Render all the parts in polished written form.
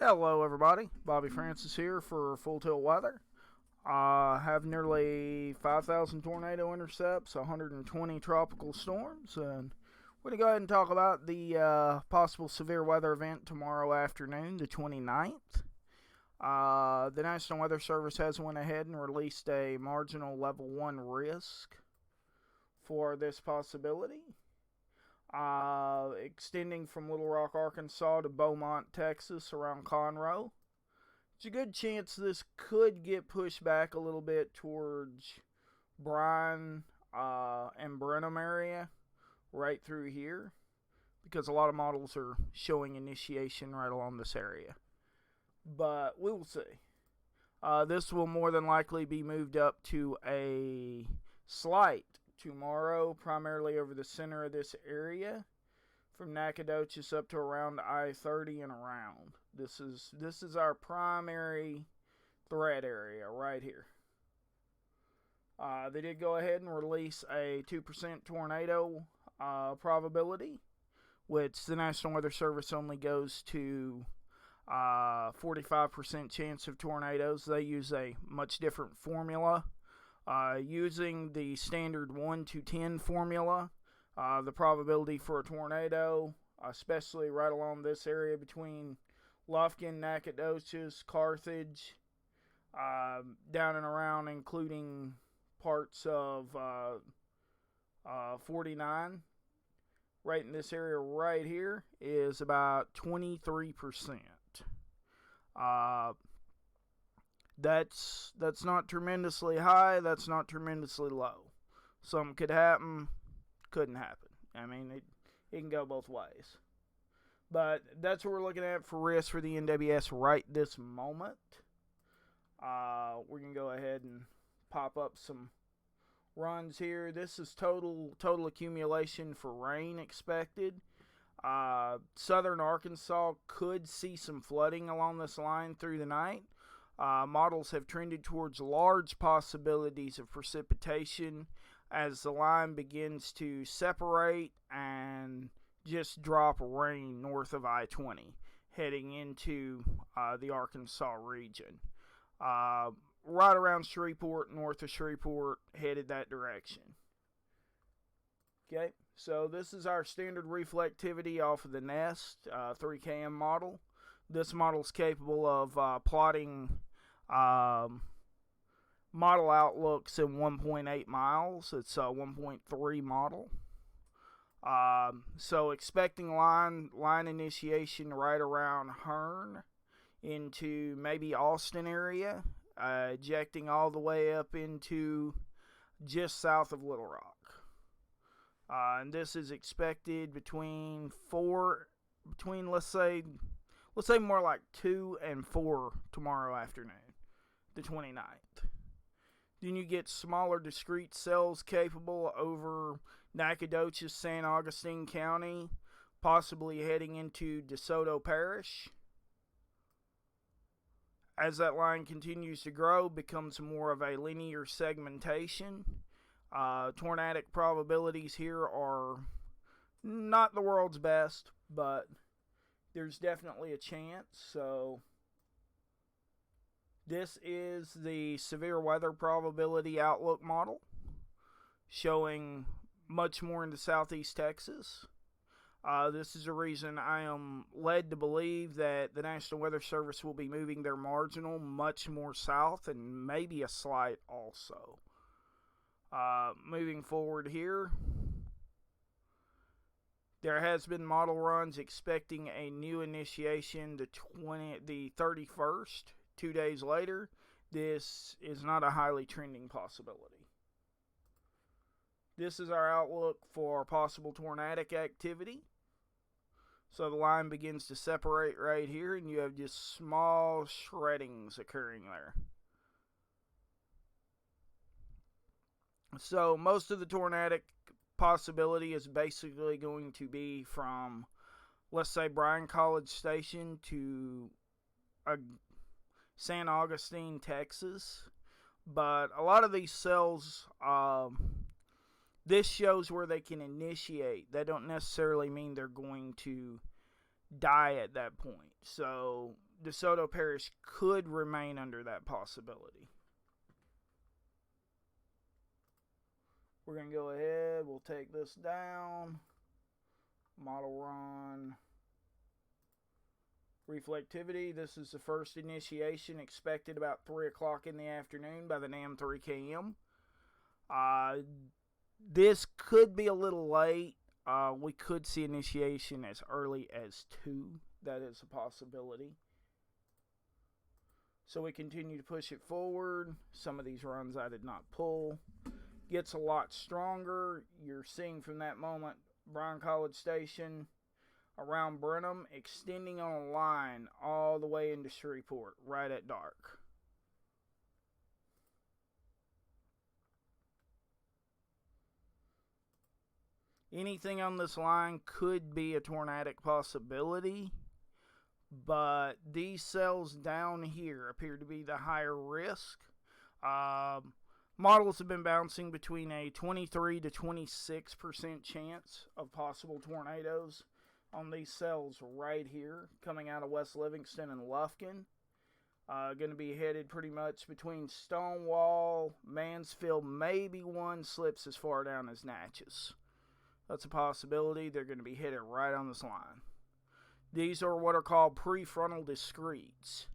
Hello, everybody. Bobby Francis here for Full Tilt Weather. Have nearly 5,000 tornado intercepts, 120 tropical storms, and we're going to go ahead and talk about the possible severe weather event tomorrow afternoon, the 29th. The National Weather Service has went ahead and released a marginal level 1 risk for this possibility. Extending from Little Rock, Arkansas to Beaumont, Texas, around Conroe. It's a good chance this could get pushed back a little bit towards Bryan and Brenham area, right through here, because a lot of models are showing initiation right along this area. But we will see. This will more than likely be moved up to a slight tomorrow, primarily over the center of this area, from Nacogdoches up to around I-30 and around. This is our primary threat area right here. They did go ahead and release a 2% tornado probability, which the National Weather Service only goes to 45% chance of tornadoes. They use a much different formula. Using the standard 1 to 10 formula, the probability for a tornado, especially right along this area between Lufkin, Nacogdoches, Carthage, down and around, including parts of 49, right in this area right here, is about 23%. That's not tremendously high. That's not tremendously low. Something could happen. Couldn't happen. I mean, it can go both ways. But that's what we're looking at for risk for the NWS right this moment. We're going to go ahead and pop up some runs here. This is total accumulation for rain expected. Southern Arkansas could see some flooding along this line through the night. Models have trended towards large possibilities of precipitation as the line begins to separate and just drop rain north of I-20, heading into the Arkansas region. Right around Shreveport, north of Shreveport, headed that direction. Okay, so this is our standard reflectivity off of the NEST 3KM model. This model is capable of plotting model outlooks in 1.8 miles. It's a 1.3 model. So expecting line initiation right around Hearn into maybe Austin area, ejecting all the way up into just south of Little Rock. And this is expected between let's say more like 2 and 4 tomorrow afternoon, the 29th. Then you get smaller discrete cells capable over Nacogdoches, San Augustine County, possibly heading into DeSoto Parish. As that line continues to grow, becomes more of a linear segmentation. Tornadic probabilities here are not the world's best, but there's definitely a chance. So this is the severe weather probability outlook model, showing much more into southeast Texas. This is a reason I am led to believe that the National Weather Service will be moving their marginal much more south, and maybe a slight also. Moving forward here, there has been model runs expecting a new initiation the 31st, 2 days later. This is not a highly trending possibility. This is our outlook for possible tornadic activity. So the line begins to separate right here, and you have just small shreddings occurring there. So most of the tornadic possibility is basically going to be from, let's say, Bryan College Station to San Augustine, Texas. But a lot of these cells, this shows where they can initiate. That don't necessarily mean they're going to die at that point. So DeSoto Parish could remain under that possibility. We're going to go ahead. We'll take this down. Model run. Reflectivity. This is the first initiation expected about 3 o'clock in the afternoon by the NAM 3KM. This could be a little late. We could see initiation as early as 2. That is a possibility. So we continue to push it forward. Some of these runs I did not pull. Gets a lot stronger. You're seeing from that moment Bryan College Station around Brenham, extending on a line all the way into Shreveport, right at dark. Anything on this line could be a tornadic possibility, but these cells down here appear to be the higher risk. Models have been bouncing between a 23 to 26% chance of possible tornadoes on these cells right here, coming out of West Livingston and Lufkin. Going to be headed pretty much between Stonewall, Mansfield, maybe one slips as far down as Natchez. That's a possibility. They're going to be headed right on this line. These are what are called prefrontal discretes.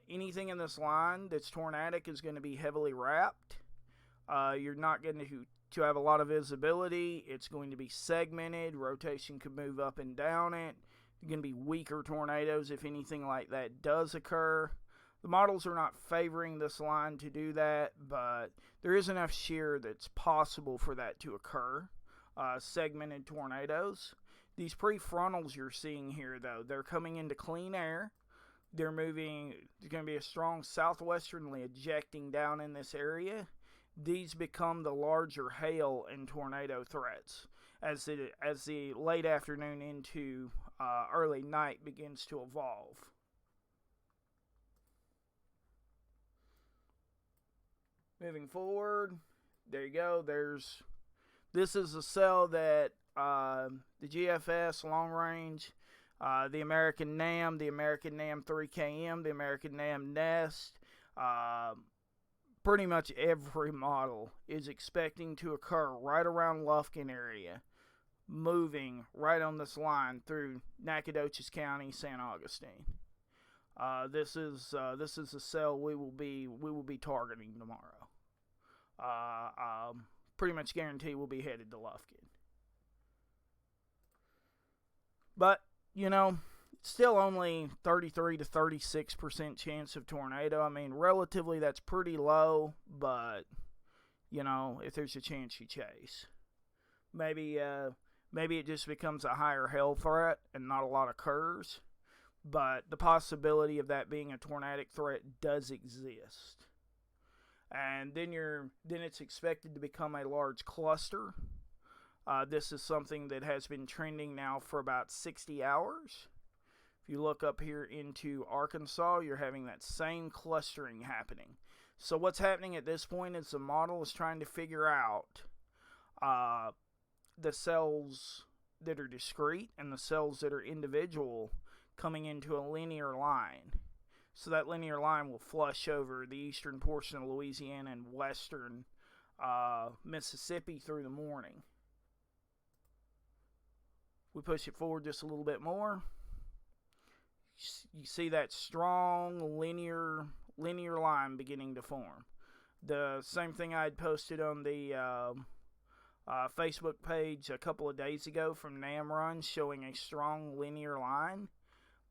Anything in this line that's tornadic is going to be heavily wrapped. You're not going to have a lot of visibility. It's going to be segmented. Rotation could move up and down it. You're going to be weaker tornadoes if anything like that does occur. The models are not favoring this line to do that, but there is enough shear that's possible for that to occur. Segmented tornadoes. These prefrontals you're seeing here, though, they're coming into clean air. They're moving. There's going to be a strong southwesterly ejecting down in this area. These become the larger hail and tornado threats as the late afternoon into early night begins to evolve. Moving forward, there you go. This is a cell that the GFS long range, the American NAM, the American NAM 3KM, the American NAM Nest, pretty much every model is expecting to occur right around Lufkin area, moving right on this line through Nacogdoches County, San Augustine. This is a cell we will be targeting tomorrow. Pretty much guarantee we'll be headed to Lufkin. But, still only 33 to 36% chance of tornado. I mean, relatively that's pretty low, but, if there's a chance, you chase. Maybe it just becomes a higher hail threat and not a lot occurs, but the possibility of that being a tornadic threat does exist. And then it's expected to become a large cluster. This is something that has been trending now for about 60 hours. If you look up here into Arkansas, you're having that same clustering happening. So what's happening at this point is the model is trying to figure out the cells that are discrete and the cells that are individual coming into a linear line. So that linear line will flush over the eastern portion of Louisiana and western Mississippi through the morning. We push it forward just a little bit more. You see that strong linear line beginning to form. The same thing I had posted on the Facebook page a couple of days ago from NAM Run, showing a strong linear line.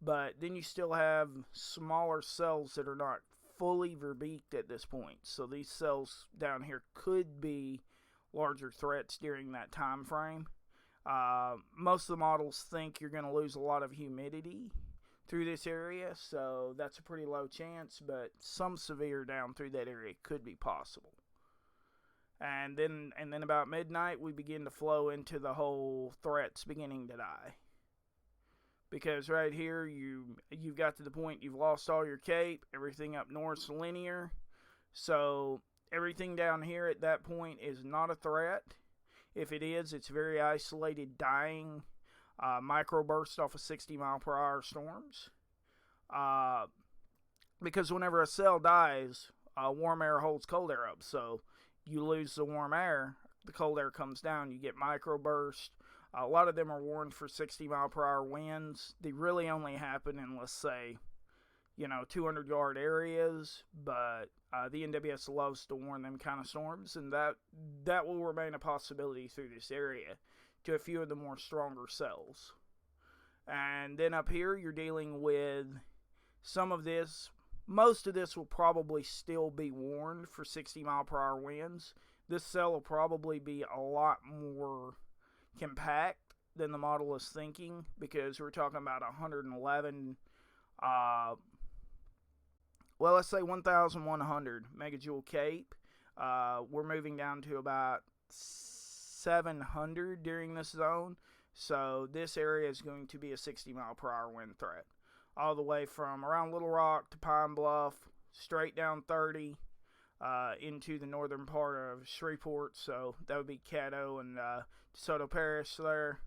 But then you still have smaller cells that are not fully verbeeked at this point. So these cells down here could be larger threats during that time frame. Most of the models think you're going to lose a lot of humidity through this area, so that's a pretty low chance, but some severe down through that area could be possible. And then about midnight, we begin to flow into the whole threats beginning to die. Because right here, you've got to the point you've lost all your cape, everything up north's linear, so everything down here at that point is not a threat. If it is, it's very isolated dying microburst off of 60-mile-per-hour storms. Because whenever a cell dies, warm air holds cold air up. So you lose the warm air, the cold air comes down, you get microburst. A lot of them are warned for 60-mile-per-hour winds. They really only happen in, let's say, 200-yard areas, but the NWS loves to warn them kind of storms, and that will remain a possibility through this area to a few of the more stronger cells. And then up here, you're dealing with some of this. Most of this will probably still be warned for 60-mile-per-hour winds. This cell will probably be a lot more compact than the model is thinking, because we're talking about 111 let's say 1,100 megajoule cape. We're moving down to about 700 during this zone. So this area is going to be a 60-mile-per-hour wind threat. All the way from around Little Rock to Pine Bluff, straight down 30 into the northern part of Shreveport. So that would be Caddo and DeSoto Parish there.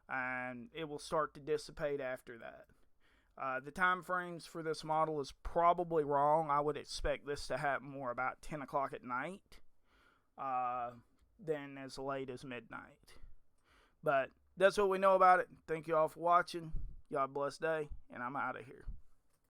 And it will start to dissipate after that. The time frames for this model is probably wrong. I would expect this to happen more about 10 o'clock at night than as late as midnight. But that's what we know about it. Thank you all for watching. Y'all have a blessed day, and I'm out of here.